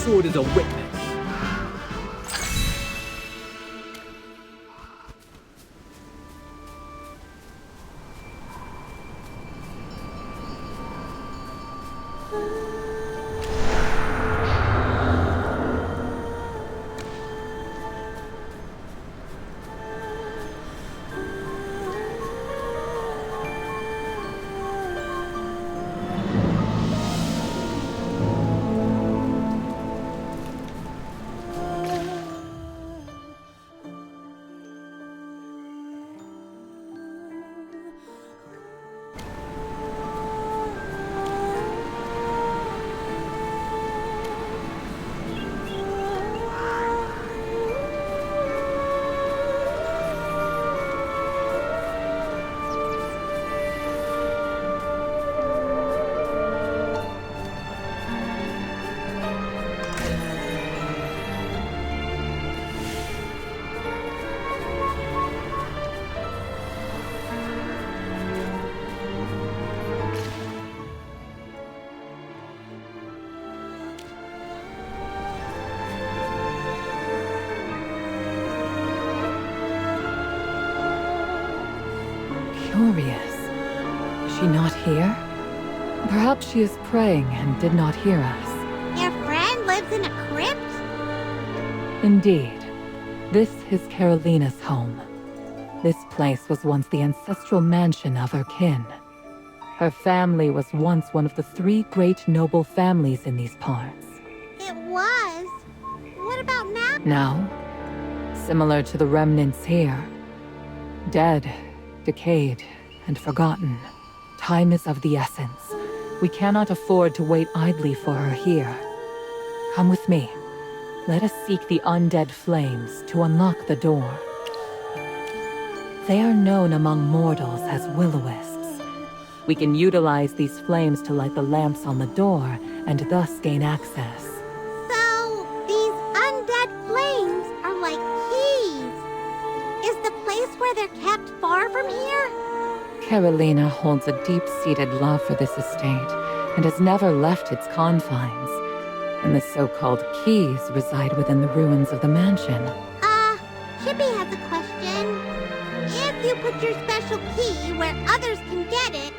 sword as a witness. Curious. Is she not here? Perhaps she is praying and did not hear us. Your friend lives in a crypt? Indeed. This is Carolina's home. This place was once the ancestral mansion of her kin. Her family was once one of the 3 great noble families in these parts. It was. What about now? Now, similar to the remnants here. Dead, decayed, and forgotten. Time is of the essence. We cannot afford to wait idly for her here. Come with me. Let us seek the undead flames to unlock the door. They are known among mortals as will-o-wisps. We can utilize these flames to light the lamps on the door and thus gain access. So, these undead flames are like keys. Is the place where they're kept far from here? Carolina holds a deep-seated love for this estate and has never left its confines. And the so-called keys reside within the ruins of the mansion. Chippy has a question. If you put your special key where others can get it,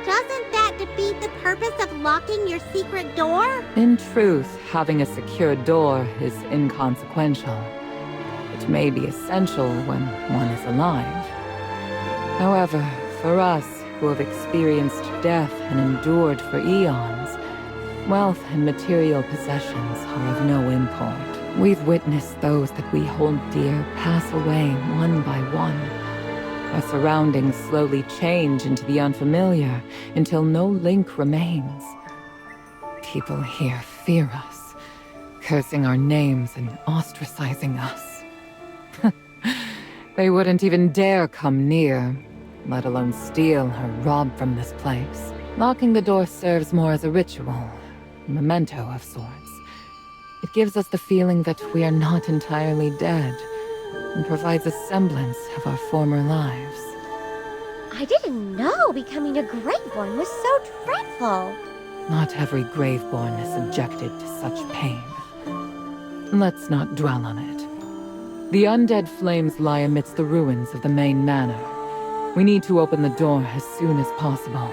doesn't that defeat the purpose of locking your secret door? In truth, having a secure door is inconsequential. It may be essential when one is alive. However, for us who have experienced death and endured for eons, wealth and material possessions are of no import. We've witnessed those that we hold dear pass away one by one. Our surroundings slowly change into the unfamiliar until no link remains. People here fear us, cursing our names and ostracizing us. They wouldn't even dare come near, let alone steal or rob from this place. Locking the door serves more as a ritual, a memento of sorts. It gives us the feeling that we are not entirely dead, and provides a semblance of our former lives. I didn't know becoming a Graveborn was so dreadful. Not every Graveborn is subjected to such pain. Let's not dwell on it. The undead flames lie amidst the ruins of the main manor. We need to open the door as soon as possible.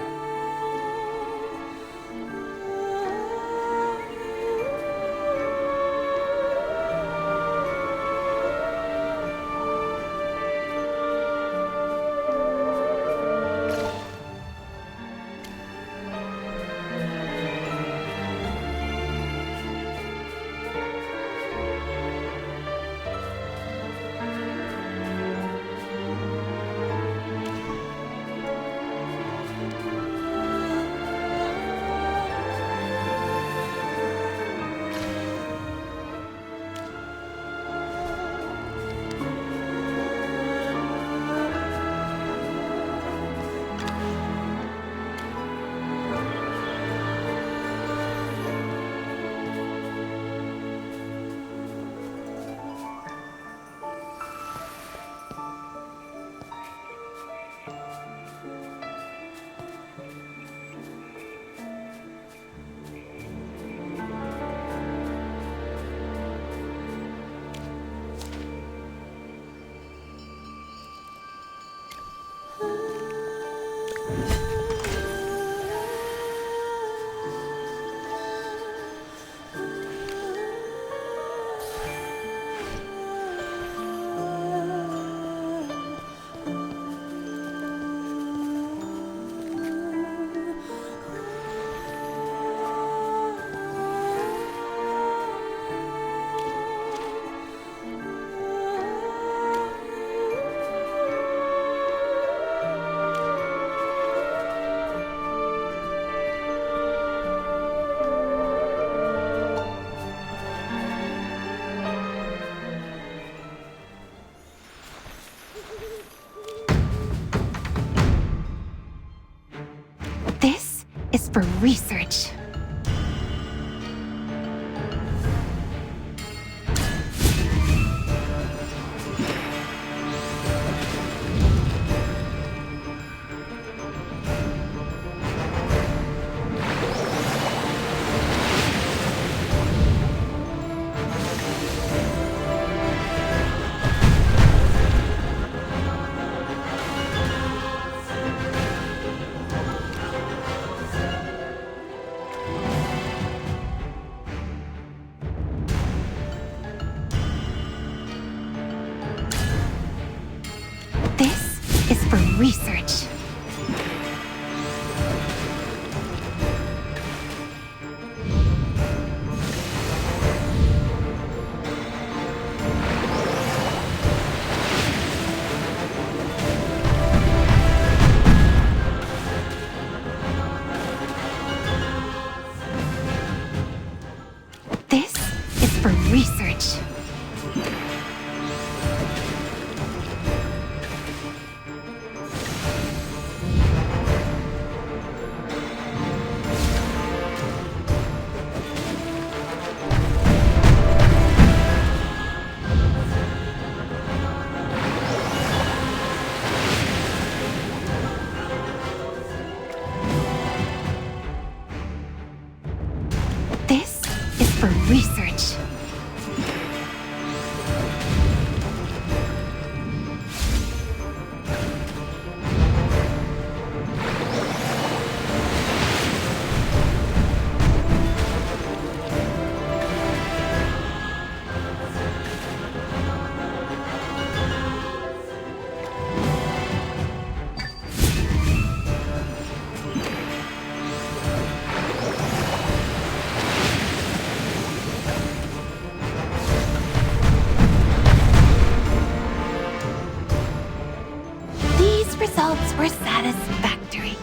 for research. This is for research. This is for research. This is for research. These results were satisfactory.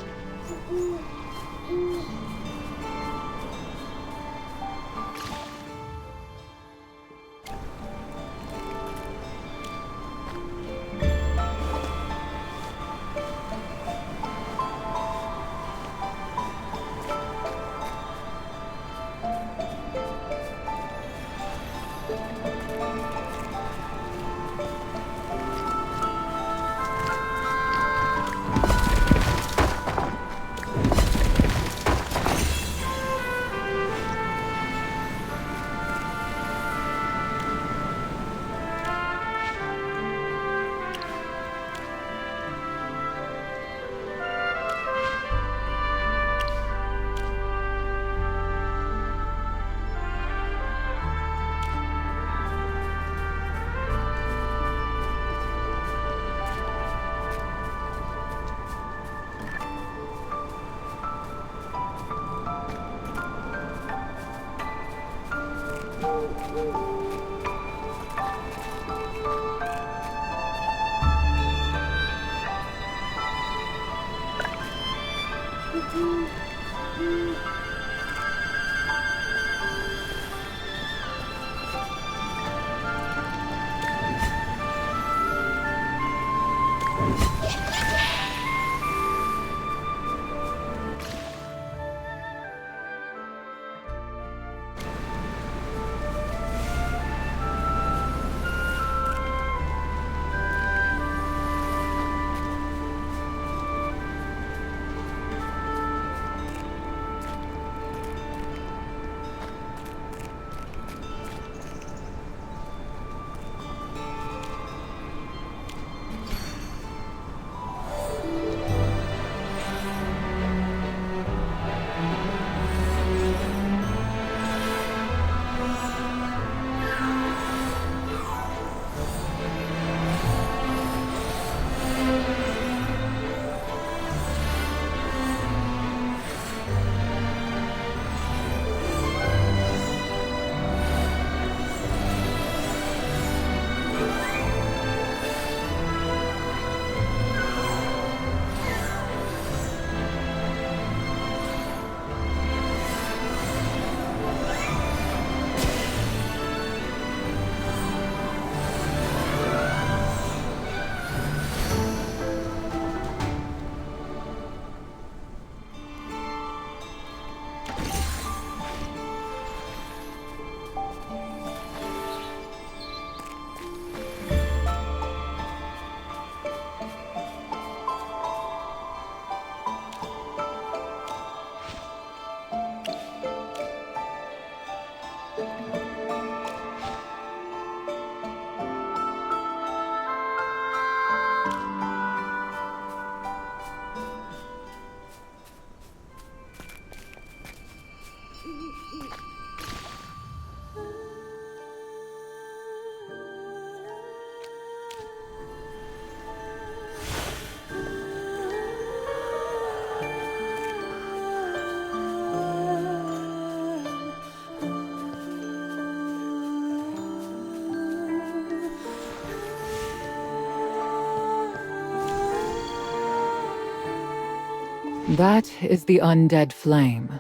That is the undead flame.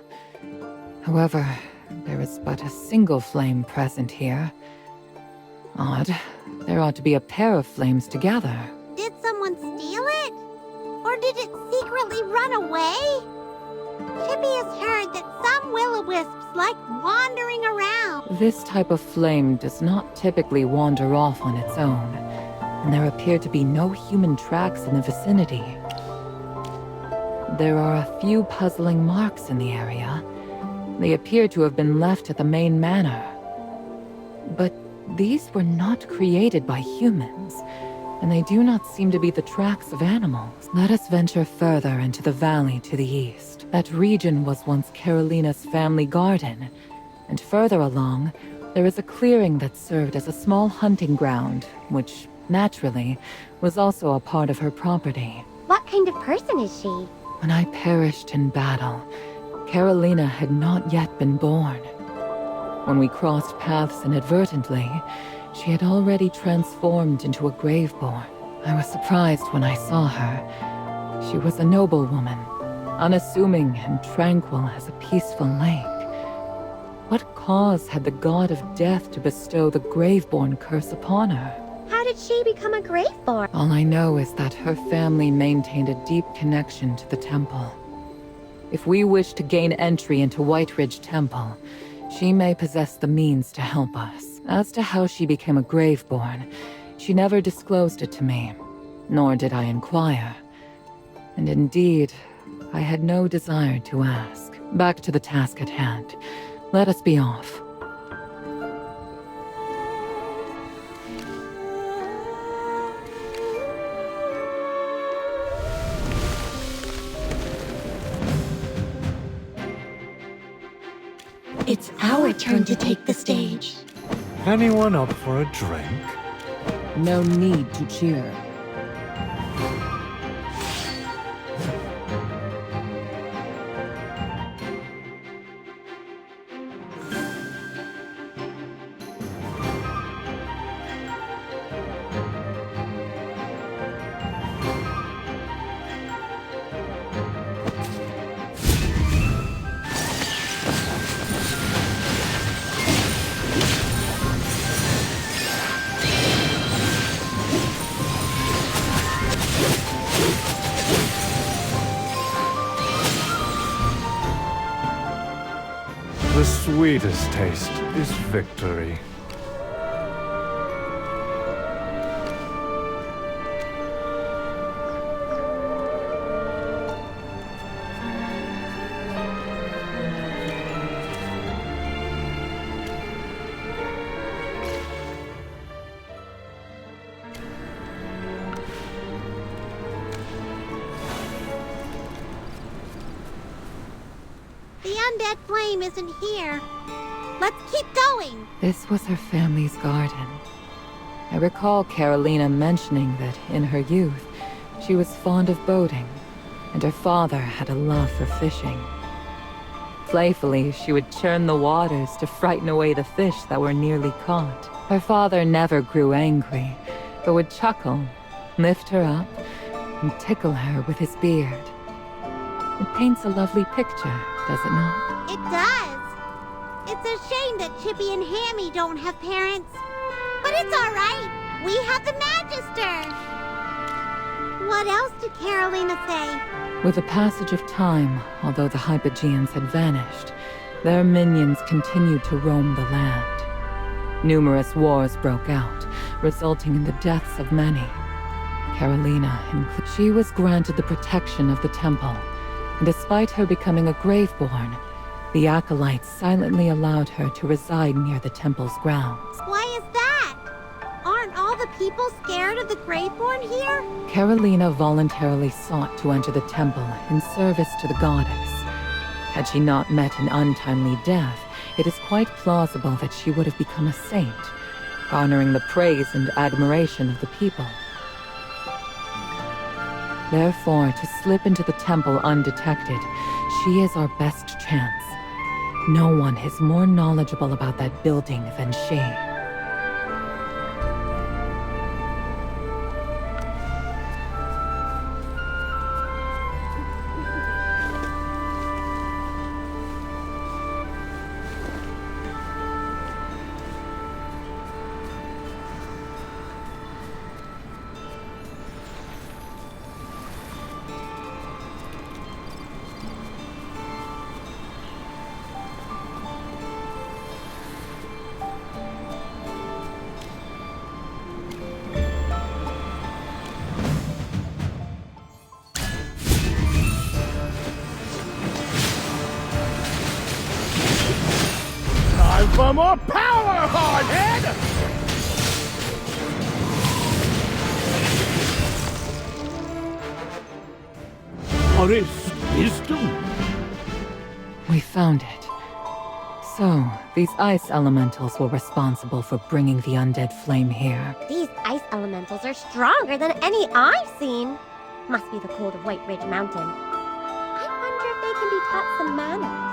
However, there is but a single flame present here. Odd. There ought to be a pair of flames together. Did someone steal it? Or did it secretly run away? Chippy has heard that some will-o-wisps like wandering around. This type of flame does not typically wander off on its own, and there appear to be no human tracks in the vicinity. There are a few puzzling marks in the area. They appear to have been left at the main manor. But these were not created by humans, and they do not seem to be the tracks of animals. Let us venture further into the valley to the east. That region was once Carolina's family garden, and further along, there is a clearing that served as a small hunting ground, which, naturally, was also a part of her property. What kind of person is she? When I perished in battle, Carolina had not yet been born. When we crossed paths inadvertently, she had already transformed into a graveborn. I was surprised when I saw her. She was a noble woman, unassuming and tranquil as a peaceful lake. What cause had the god of death to bestow the graveborn curse upon her? How did she become a graveborn? All I know is that her family maintained a deep connection to the temple. If we wish to gain entry into White Ridge Temple, she may possess the means to help us. As to how she became a graveborn, she never disclosed it to me, nor did I inquire. And indeed, I had no desire to ask. Back to the task at hand. Let us be off. It's our turn to take the stage. Anyone up for a drink? No need to cheer. The sweetest taste is victory. The undead flame isn't here. Let's keep going. This was her family's garden. I recall Carolina mentioning that in her youth, she was fond of boating, and her father had a love for fishing. Playfully, she would churn the waters to frighten away the fish that were nearly caught. Her father never grew angry, but would chuckle, lift her up, and tickle her with his beard. It paints a lovely picture, does it not? It does. It's a shame that Chippy and Hammy don't have parents. But it's all right. We have the Magister. What else did Carolina say? With the passage of time, although the Hypogeans had vanished, their minions continued to roam the land. Numerous wars broke out, resulting in the deaths of many. Carolina included. She was granted the protection of the temple, and despite her becoming a graveborn, the acolytes silently allowed her to reside near the temple's grounds. Why is that? Aren't all the people scared of the Graveborn here? Carolina voluntarily sought to enter the temple in service to the goddess. Had she not met an untimely death, it is quite plausible that she would have become a saint, garnering the praise and admiration of the people. Therefore, to slip into the temple undetected, she is our best chance. No one is more knowledgeable about that building than she. Time for more power, hardhead! What is wisdom? We found it. So, these ice elementals were responsible for bringing the undead flame here. These ice elementals are stronger than any I've seen. Must be the cold of White Ridge Mountain. I wonder if they can be taught some manners.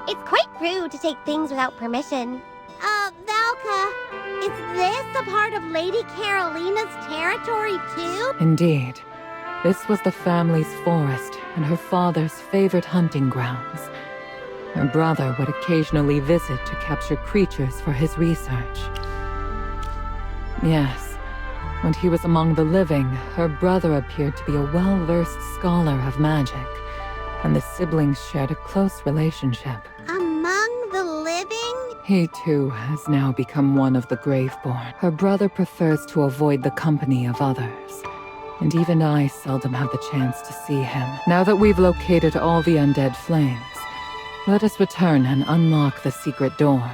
It's quite rude to take things without permission. Valka, is this a part of Lady Carolina's territory too? Indeed. This was the family's forest and her father's favorite hunting grounds. Her brother would occasionally visit to capture creatures for his research. Yes, when he was among the living, her brother appeared to be a well-versed scholar of magic, and the siblings shared a close relationship. Among the living? He too has now become one of the Graveborn. Her brother prefers to avoid the company of others, and even I seldom have the chance to see him. Now that we've located all the undead flames, let us return and unlock the secret door.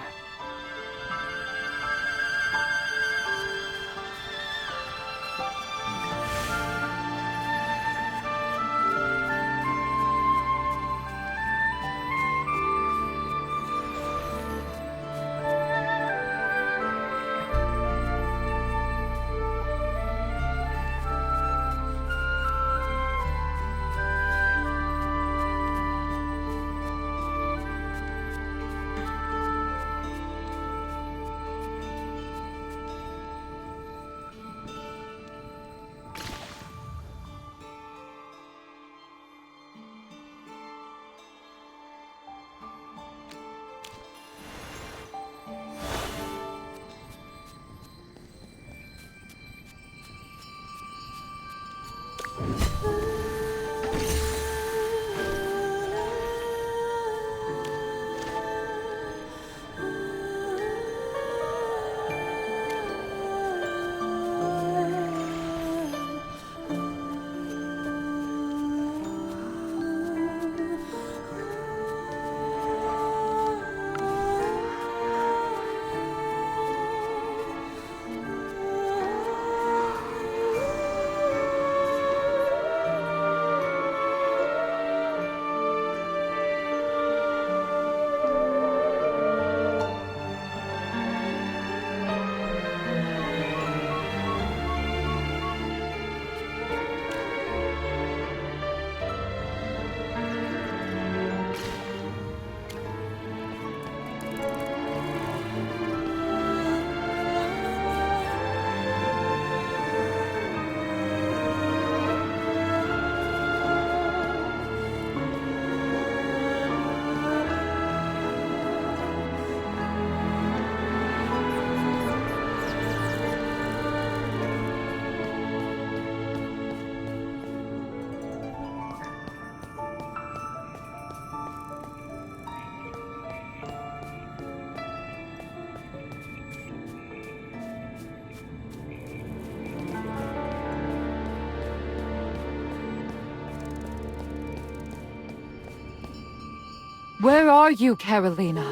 Where are you, Carolina?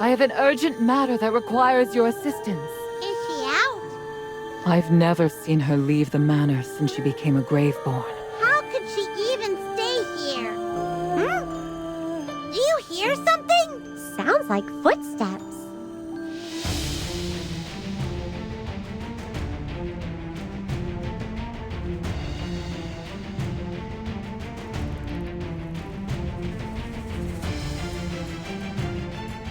I have an urgent matter that requires your assistance. Is she out? I've never seen her leave the manor since she became a Graveborn. How could she even stay here? Do you hear something? Sounds like footsteps. steps.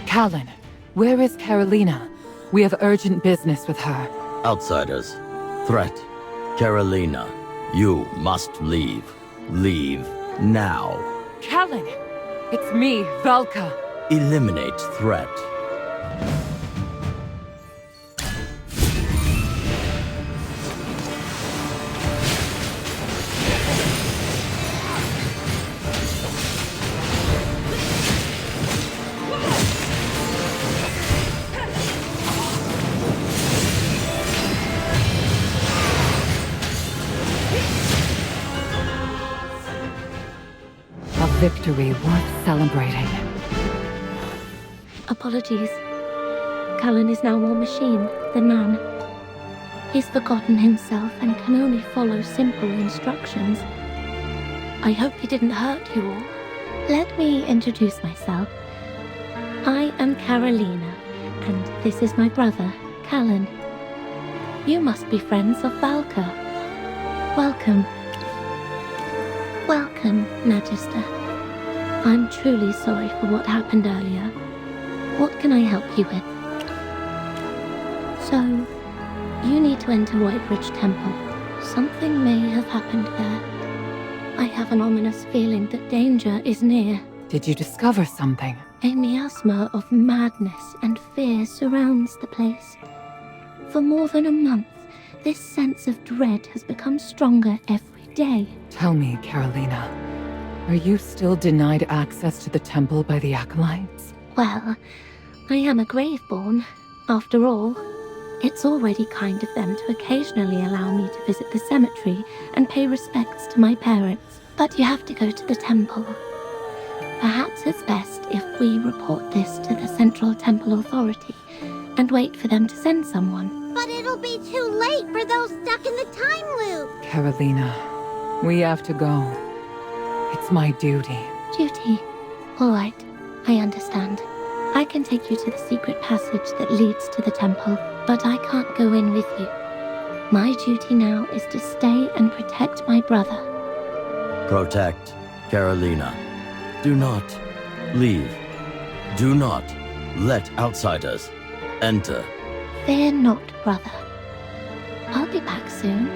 Callan, where is Carolina? We have urgent business with her. Outsiders. Threat. Carolina, you must leave. Leave now. Callan! It's me, Valka. Eliminate threat. A victory worth celebrating. Apologies. Callan is now more machine than man. He's forgotten himself and can only follow simple instructions. I hope he didn't hurt you all. Let me introduce myself. I am Carolina, and this is my brother, Callan. You must be friends of Valka. Welcome. Welcome, Magister. I'm truly sorry for what happened earlier. What can I help you with? So, you need to enter Whiteridge Temple. Something may have happened there. I have an ominous feeling that danger is near. Did you discover something? A miasma of madness and fear surrounds the place. For more than a month, this sense of dread has become stronger every day. Tell me, Carolina, are you still denied access to the temple by the Acolytes? Well, I am a Graveborn. After all, it's already kind of them to occasionally allow me to visit the cemetery and pay respects to my parents. But you have to go to the temple. Perhaps it's best if we report this to the Central Temple Authority and wait for them to send someone. But it'll be too late for those stuck in the time loop. Carolina, we have to go. It's my duty. Duty. All right, I understand. I can take you to the secret passage that leads to the temple, but I can't go in with you. My duty now is to stay and protect my brother. Protect Carolina. Do not leave. Do not let outsiders enter. Fear not, brother. I'll be back soon.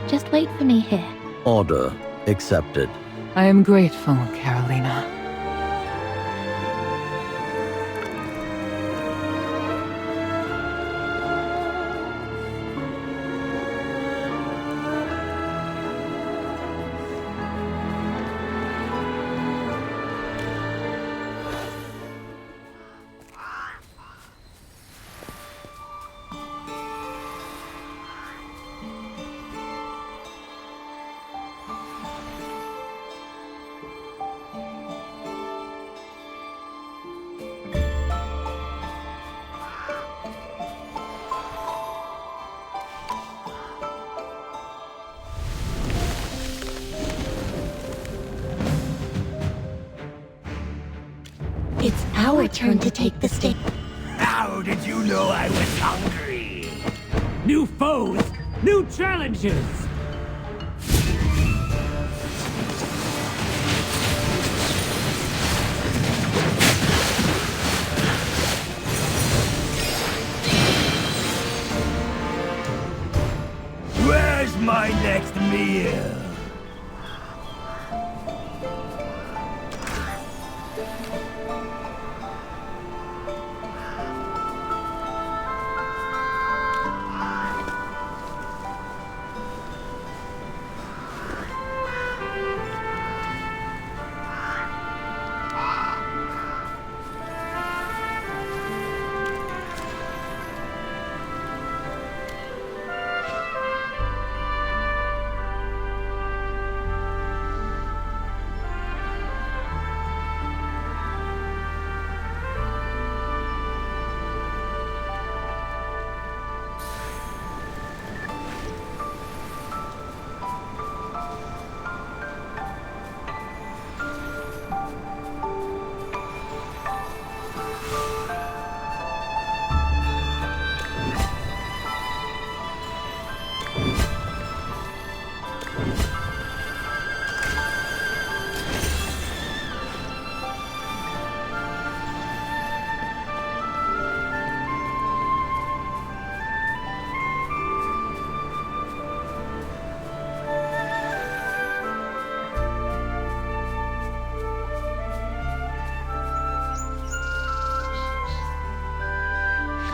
Just wait for me here. Order accepted. I am grateful, Carolina. It's our turn to take the stage. How did you know I was hungry? New foes, new challenges. Where's my next meal?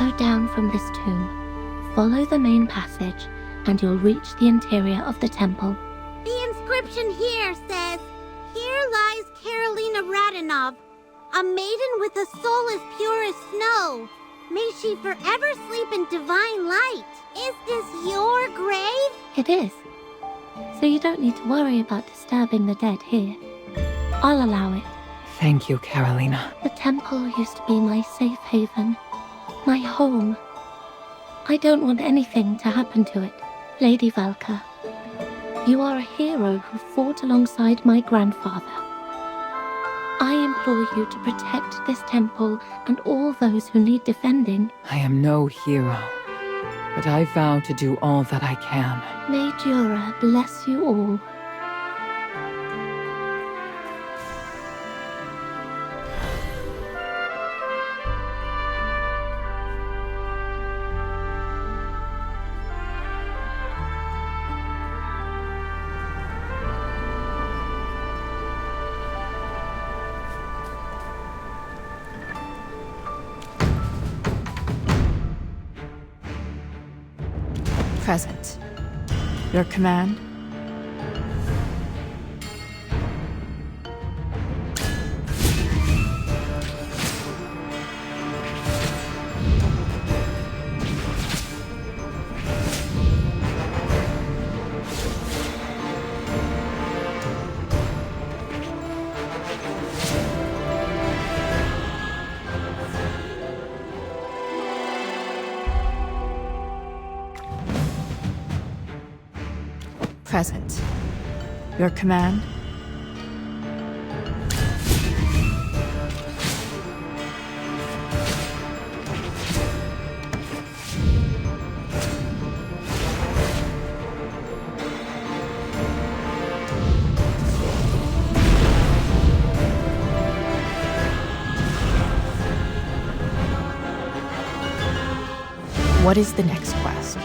Go down from this tomb, follow the main passage, and you'll reach the interior of the temple. The inscription here says, "Here lies Karolina Radonov, a maiden with a soul as pure as snow. May she forever sleep in divine light." Is this your grave? It is. So you don't need to worry about disturbing the dead here. I'll allow it. Thank you, Karolina. The temple used to be my safe haven, my home. I don't want anything to happen to it. Lady Valka, you are a hero who fought alongside my grandfather. I implore you to protect this temple and all those who need defending. I am no hero, but I vow to do all that I can. May Jura bless you all. Present. Your command? Present. Your command? What is the next quest?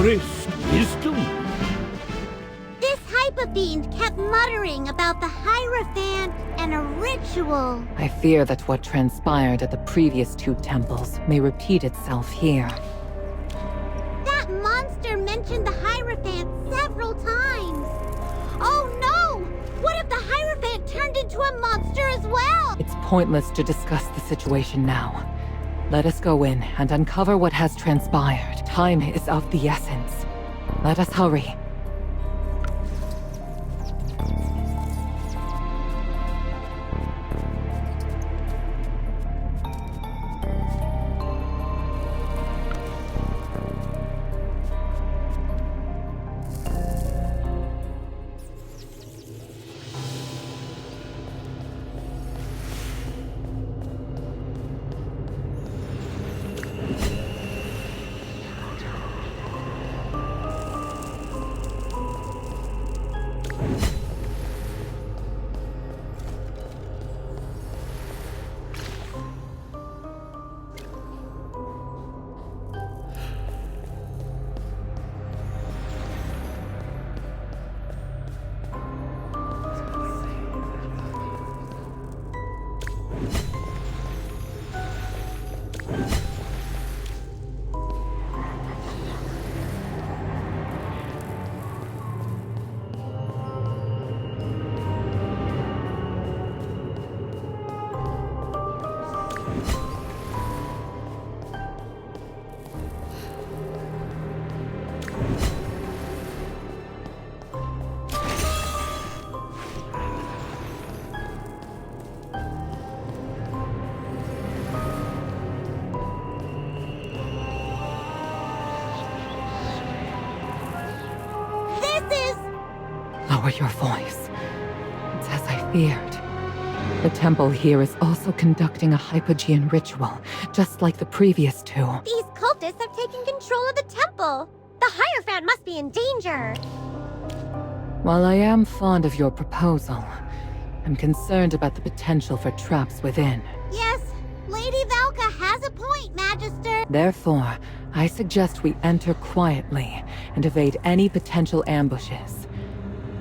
forest wisdom? This Hypofiend kept muttering about the Hierophant and a ritual. I fear that what transpired at the previous 2 temples may repeat itself here. That monster mentioned the Hierophant several times. Oh no! What if the Hierophant turned into a monster as well? It's pointless to discuss the situation now. Let us go in and uncover what has transpired. Time is of the essence. Let us hurry. Lower your voice. It's as I feared. The temple here is also conducting a Hypogean ritual, just like the previous 2. These cultists have taken control of the temple. The Hierophant must be in danger. While I am fond of your proposal, I'm concerned about the potential for traps within. Yes, Lady Valka has a point, Magister. Therefore, I suggest we enter quietly and evade any potential ambushes.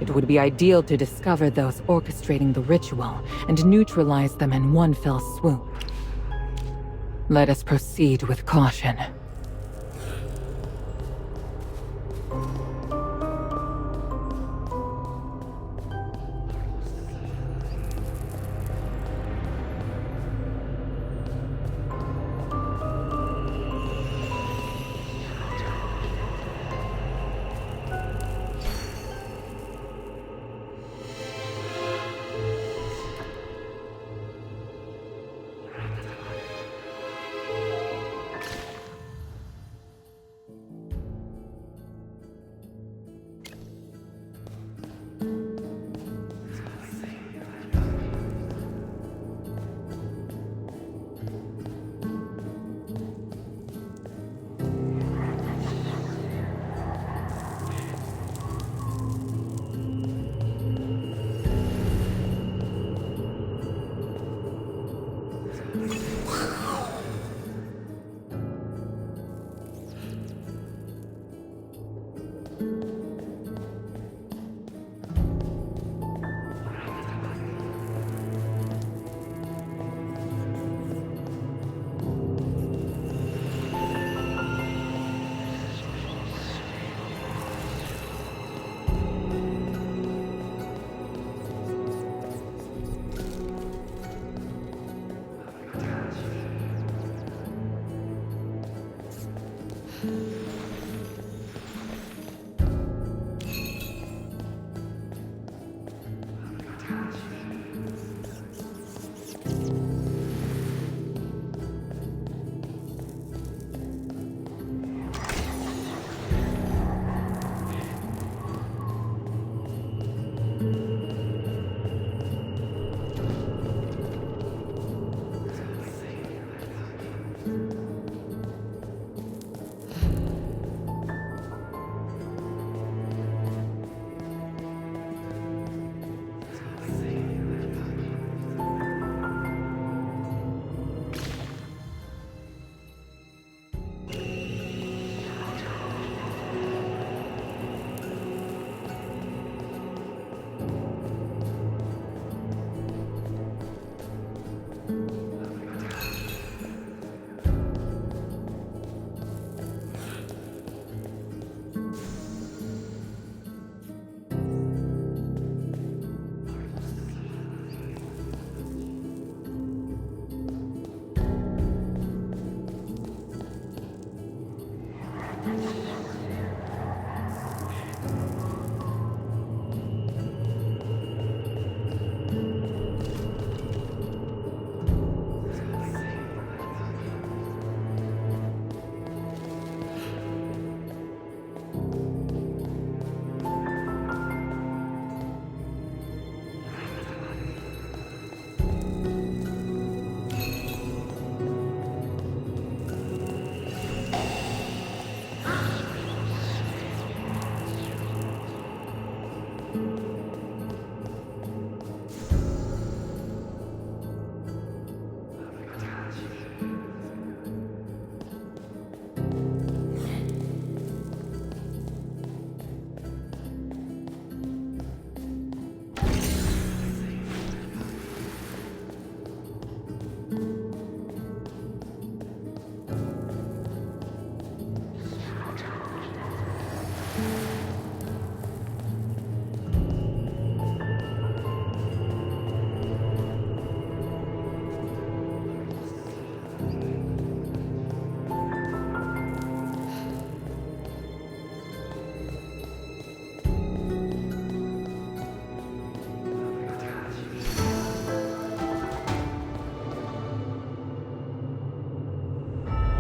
It would be ideal to discover those orchestrating the ritual and neutralize them in one fell swoop. Let us proceed with caution.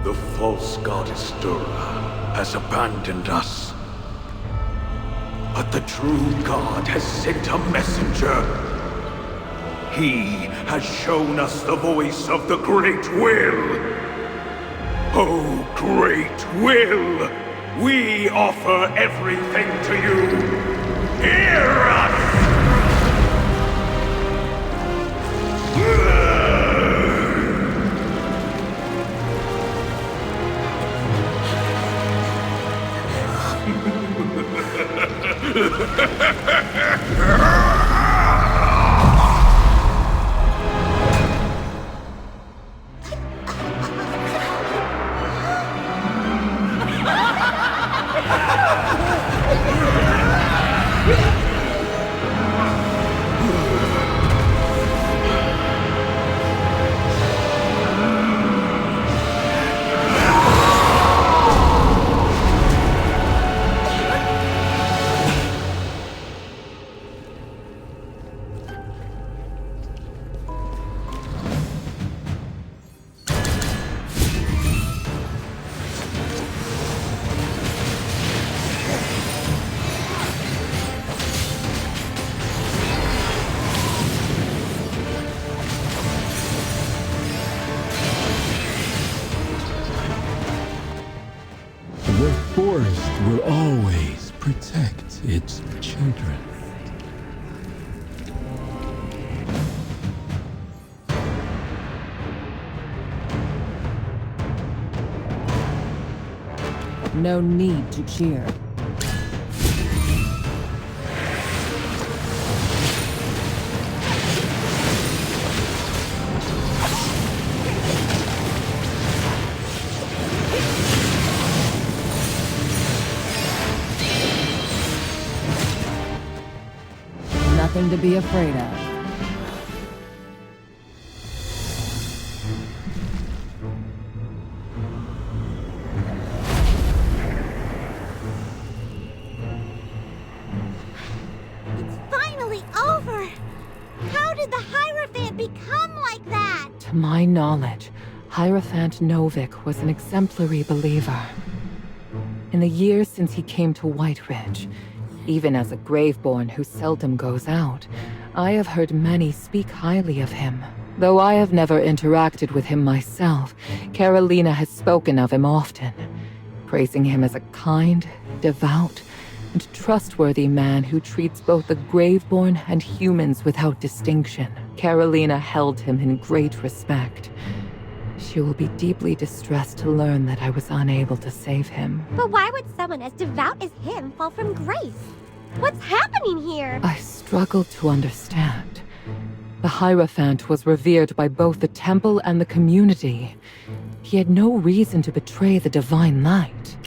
The false goddess Dura has abandoned us. But the true God has sent a messenger. He has shown us the voice of the Great Will. Oh, Great Will! We offer everything to you. Hear us! The forest will always protect its children. No need to cheer. Nothing to be afraid of. It's finally over! How did the Hierophant become like that? To my knowledge, Hierophant Novik was an exemplary believer. In the years since he came to White Ridge, even as a Graveborn who seldom goes out, I have heard many speak highly of him. Though I have never interacted with him myself, Carolina has spoken of him often, praising him as a kind, devout, and trustworthy man who treats both the Graveborn and humans without distinction. Carolina held him in great respect. She will be deeply distressed to learn that I was unable to save him. But why would someone as devout as him fall from grace? What's happening here? I struggle to understand. The Hierophant was revered by both the temple and the community. He had no reason to betray the divine light.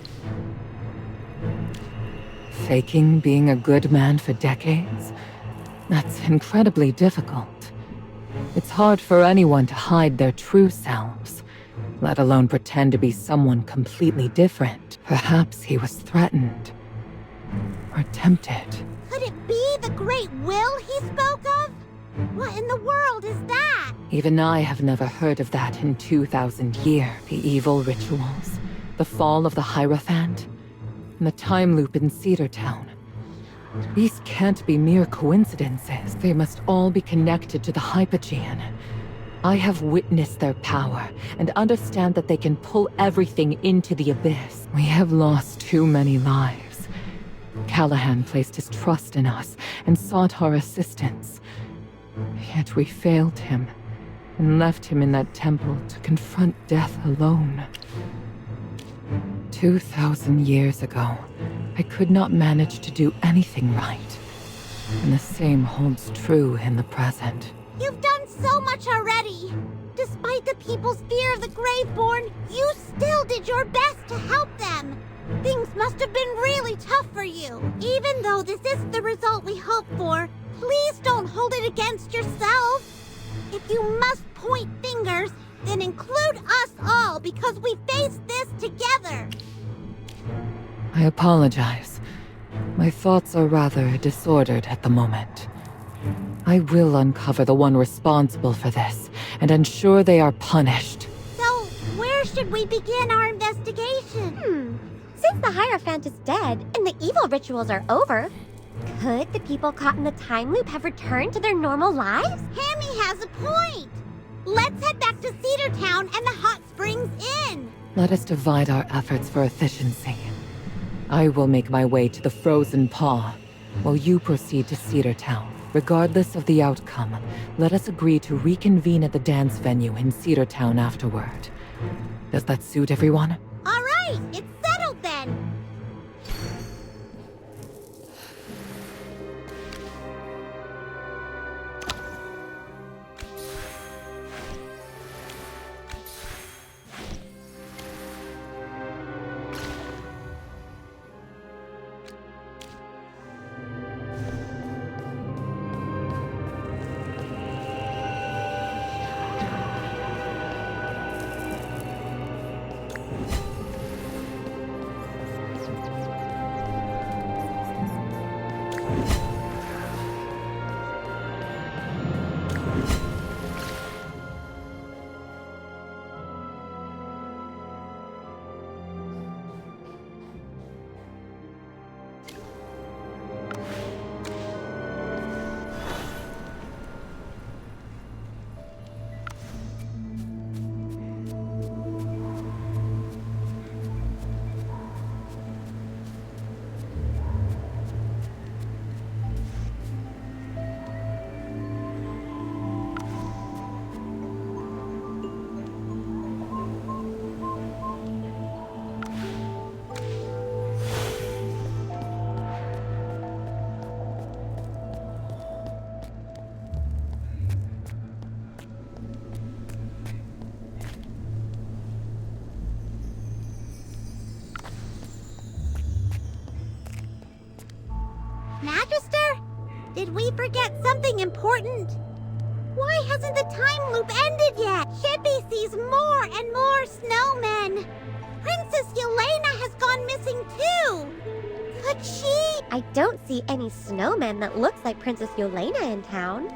Faking being a good man for decades? That's incredibly difficult. It's hard for anyone to hide their true selves, let alone pretend to be someone completely different. Perhaps he was threatened. Or tempted. Could it be the Great Will he spoke of? What in the world is that? Even I have never heard of that in 2,000 years. The evil rituals, the fall of the Hierophant, and the time loop in Cedar Town. These can't be mere coincidences. They must all be connected to the Hypogean. I have witnessed their power, and understand that they can pull everything into the abyss. We have lost too many lives. Callahan placed his trust in us, and sought our assistance. Yet we failed him, and left him in that temple to confront death alone. 2,000 years ago, I could not manage to do anything right. And the same holds true in the present. You've done so much already! Despite the people's fear of the Graveborn, you still did your best to help them! Things must have been really tough for you. Even though this isn't the result we hoped for, please don't hold it against yourself! If you must point fingers, then include us all because we faced this together! I apologize. My thoughts are rather disordered at the moment. I will uncover the one responsible for this, and ensure they are punished. So, where should we begin our investigation? Since the Hierophant is dead and the evil rituals are over, could the people caught in the time loop have returned to their normal lives? Hammy has a point. Let's head back to Cedar Town and the hot springs inn. Let us divide our efforts for efficiency. I will make my way to the Frozen Paw, while you proceed to Cedar Town. Regardless of the outcome, let us agree to reconvene at the dance venue in Cedar Town afterward. Does that suit everyone? All right, it's settled then. Magister? Did we forget something important? Why hasn't the time loop ended yet? Chippy sees more and more snowmen. Princess Yelena has gone missing too. Could she? I don't see any snowmen that looks like Princess Yelena in town.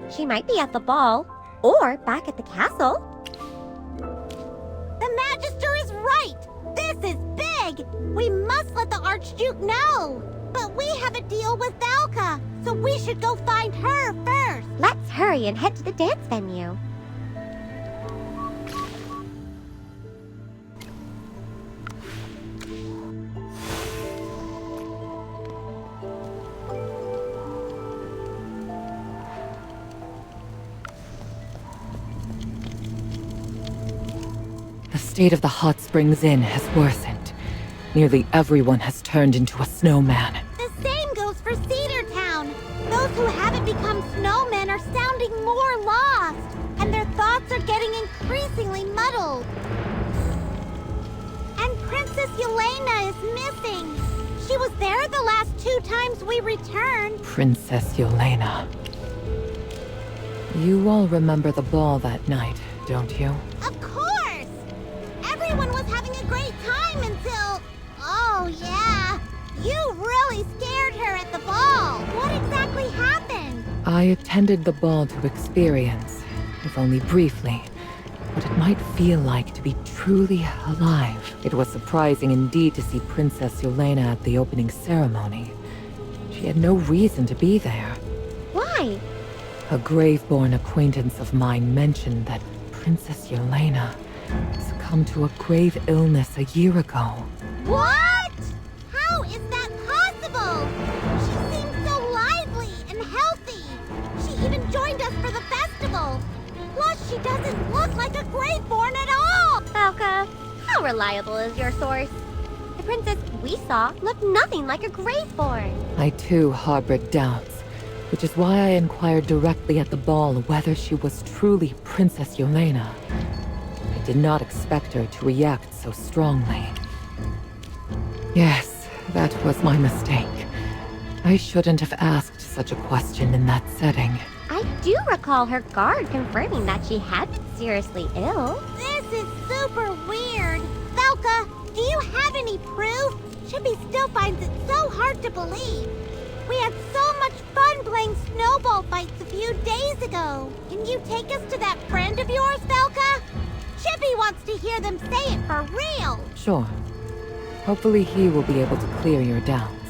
She might be at the ball, or back at the castle. The Magister is right! This is big! We must let the Archduke know! But we have a deal with Valka, so we should go find her first! Let's hurry and head to the dance venue. The state of the Hot Springs Inn has worsened. Nearly everyone has turned into a snowman. The same goes for Cedar Town. Those who haven't become snowmen are sounding more lost, and their thoughts are getting increasingly muddled. And Princess Yelena is missing. She was there the last 2 times we returned. Princess Yelena. You all remember the ball that night, don't you? Of course! Everyone was having a great time until... Oh, yeah. You really scared her at the ball. What exactly happened? I attended the ball to experience, if only briefly, what it might feel like to be truly alive. It was surprising indeed to see Princess Yelena at the opening ceremony. She had no reason to be there. Why? A grave-born acquaintance of mine mentioned that Princess Yelena succumbed to a grave illness a year ago. What? How is that possible? She seems so lively and healthy. She even joined us for the festival. Plus, she doesn't look like a graveborn at all. Valka, how reliable is your source? The princess we saw looked nothing like a graveborn. I too harbored doubts, which is why I inquired directly at the ball whether she was truly Princess Yelena. I did not expect her to react so strongly. Yes, that was my mistake. I shouldn't have asked such a question in that setting. I do recall her guard confirming that she had been seriously ill. This is super weird. Valka, do you have any proof? Chippy still finds it so hard to believe. We had so much fun playing snowball fights a few days ago. Can you take us to that friend of yours, Valka? Chippy wants to hear them say it for real. Sure. Hopefully he will be able to clear your doubts.